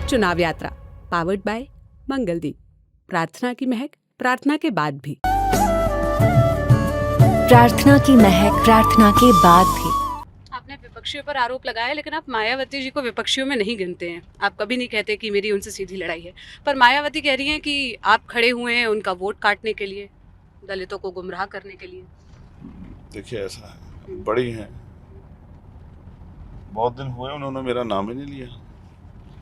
चुनाव यात्रा powered by Mangaldeep. प्रार्थना की महक प्रार्थना के बाद भी। प्रार्थना की महक प्रार्थना के बाद भी। आपने विपक्षियों पर आरोप लगाया, लेकिन आप मायावती जी को विपक्षियों में नहीं गिनते हैं। आप कभी नहीं कहते कि मेरी उनसे सीधी लड़ाई है, पर मायावती कह रही हैं कि आप खड़े हुए हैं उनका वोट काटने के लिए, दलितों को गुमराह करने के लिए। देखिए, ऐसा है, बड़ी हैं, बहुत दिन हुए उन्होंने मेरा नाम ही नहीं लिया।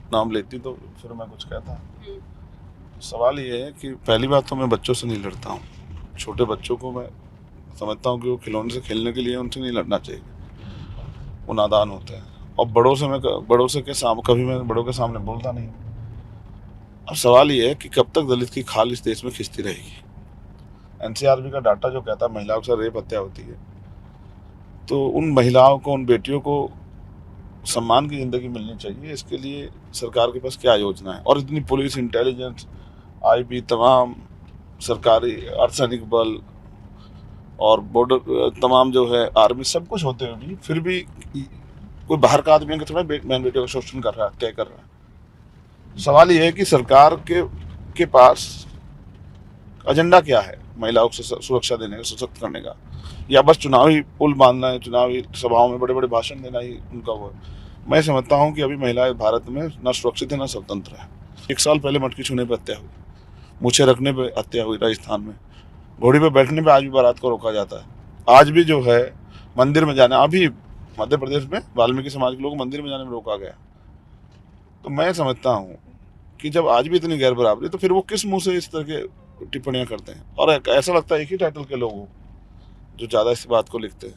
नाम लेती तो फिर मैं कुछ कहता। सवाल ये है कि पहली बात तो मैं बच्चों से नहीं लड़ता हूँ। छोटे बच्चों को मैं समझता हूँ कि वो खिलौने से खेलने के लिए, उनसे नहीं लड़ना चाहिए, वो नादान होते हैं। और कभी मैं बड़ों के सामने बोलता नहीं। अब सवाल ये है कि कब तक दलित की खाल इस देश में खिंचती रहेगी। एनसीआरबी का डाटा जो कहता है महिलाओं से रेप हत्या होती है, तो उन महिलाओं को, उन बेटियों को सम्मान की ज़िंदगी मिलनी चाहिए। इसके लिए सरकार के पास क्या योजना है? और इतनी पुलिस, इंटेलिजेंस, आईबी, तमाम सरकारी अर्धसैनिक बल और बॉर्डर, तमाम जो है आर्मी, सब कुछ होते हुए भी फिर भी कोई बाहर का आदमी है थोड़ा बहन बेटियों का शोषण कर रहा है, क्या कर रहा है। सवाल ये है कि सरकार के पास एजेंडा क्या है महिलाओं को सुरक्षा देने का, सशक्त करने का, या बस चुनावी पुल बांधना है, चुनावी सभाओं में बड़े बड़े भाषण देना ही उनका वो है। मैं समझता हूँ कि अभी महिलाएं भारत में न सुरक्षित है न स्वतंत्र है। 1 साल पहले मटकी छूने पर हत्या हुई, मूछें रखने पर हत्या हुई राजस्थान में, घोड़ी पे बैठने पे आज भी बारात को रोका जाता है। आज भी जो है मंदिर में जाना, अभी मध्य प्रदेश में वाल्मीकि समाज के लोग मंदिर में जाने में रोका गया। तो मैं समझता हूँ कि जब आज भी इतनी गैर बराबरी, तो फिर वो किस मुंह से इस तरह के टिप्पणियां करते हैं। और ऐसा लगता है एक ही टाइटल के लोग जो ज़्यादा इस बात को लिखते हैं।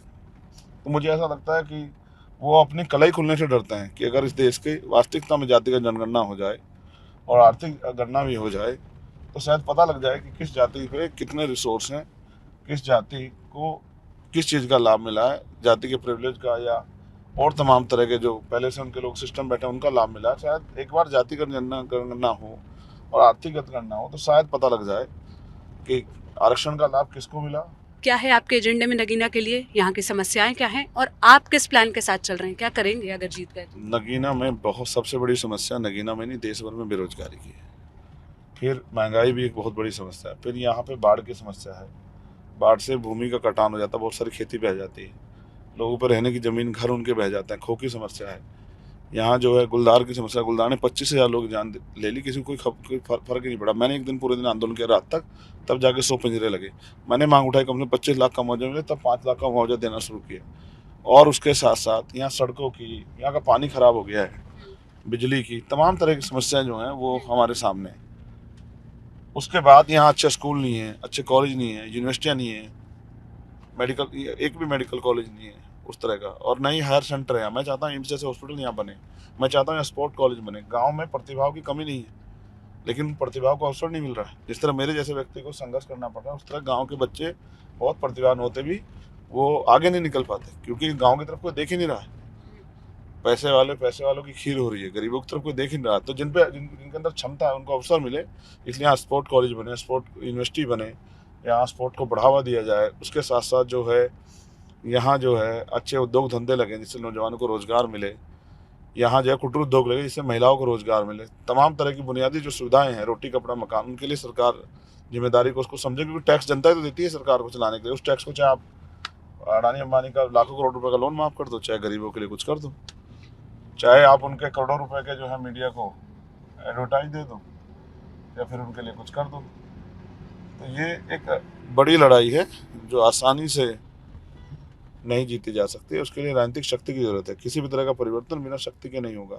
तो मुझे ऐसा लगता है कि वो अपनी कलाई खुलने से डरते हैं कि अगर इस देश की वास्तविकता में जातिगत जनगणना हो जाए और आर्थिक गणना भी हो जाए, तो शायद पता लग जाए कि किस जाति पे कितने रिसोर्स हैं, किस जाति को किस चीज़ का लाभ मिला है, जाति के प्रिविलेज का या और तमाम तरह के जो पहले से उनके लोग सिस्टम बैठे उनका लाभ मिला। शायद एक बार जातिगत जनगणना हो और आर्थिक गणना हो तो शायद पता लग जाए कि आरक्षण का लाभ किसको मिला। क्या है आपके एजेंडे में नगीना के लिए? यहाँ की समस्याएं क्या हैं और आप किस प्लान के साथ चल रहे हैं? क्या करेंगे अगर जीत गए? नगीना में बहुत सबसे बड़ी समस्या, नगीना में नहीं देश भर में बेरोजगारी की है। फिर महंगाई भी एक बहुत बड़ी समस्या है। फिर यहाँ पे बाढ़ की समस्या है, बाढ़ से भूमि का कटान हो जाता है, बहुत सारी खेती बह जाती है, लोगों पर रहने की ज़मीन, घर उनके बह जाते हैं। खो की समस्या है यहाँ, जो है गुलदार की समस्या। गुलदार ने 25,000 लोग जान ले ली, किसी को कोई फर्क ही नहीं पड़ा। मैंने एक दिन पूरे दिन आंदोलन किया रात तक, तब जाके 100 पिंजरे लगे। मैंने मांग उठाई कम से 25 लाख का मुआवजा मिले, तब 5 लाख का मुआवजा देना शुरू किया। और उसके साथ साथ यहाँ सड़कों की, यहाँ का पानी खराब हो गया है, बिजली की, तमाम तरह की समस्याएं जो हैं वो हमारे सामने हैं। उसके बाद यहाँ अच्छे स्कूल नहीं है, अच्छे कॉलेज नहीं है, यूनिवर्सिटियाँ नहीं है, एक भी मेडिकल कॉलेज नहीं है उस तरह का, और नहीं हायर सेंटर है। मैं चाहता हूँ एम्स जैसे हॉस्पिटल यहाँ बने, मैं चाहता हूँ यहाँ स्पोर्ट कॉलेज बने। गांव में प्रतिभाओं की कमी नहीं है, लेकिन प्रतिभाओं को अवसर नहीं मिल रहा है। जिस तरह मेरे जैसे व्यक्ति को संघर्ष करना पड़ रहा है, उस तरह गाँव के बच्चे बहुत प्रतिभावान होते भी वो आगे नहीं निकल पाते, क्योंकि गाँव की तरफ कोई देख ही नहीं रहा है। पैसे वालों की खीर हो रही है, गरीबों की तरफ कोई देख ही नहीं रहा। तो जिनके अंदर क्षमता है उनको अवसर मिले, इसलिए यहाँ स्पोर्ट कॉलेज बने, स्पोर्ट यूनिवर्सिटी बने, यहाँ स्पोर्ट को बढ़ावा दिया जाए। उसके साथ साथ जो है यहाँ जो है अच्छे उद्योग धंधे लगे जिससे नौजवानों को रोज़गार मिले। यहाँ जो है कुटीर उद्योग लगे जिससे महिलाओं को रोज़गार मिले। तमाम तरह की बुनियादी जो सुविधाएं हैं, रोटी कपड़ा मकान, उनके लिए सरकार जिम्मेदारी को उसको समझे, क्योंकि टैक्स जनता ही तो देती है सरकार को चलाने के लिए। उस टैक्स को चाहे आप अडानी अंबानी का लाखों करोड़ रुपए का लोन माफ़ कर दो, चाहे गरीबों के लिए कुछ कर दो, चाहे आप उनके करोड़ों रुपए के जो है मीडिया को एडवर्टाइज दे दो, या फिर उनके लिए कुछ कर दो। तो ये एक बड़ी लड़ाई है जो आसानी से नहीं जीती जा सकती। उसके लिए राजनीतिक शक्ति की जरूरत है। किसी भी तरह का परिवर्तन बिना शक्ति के नहीं होगा।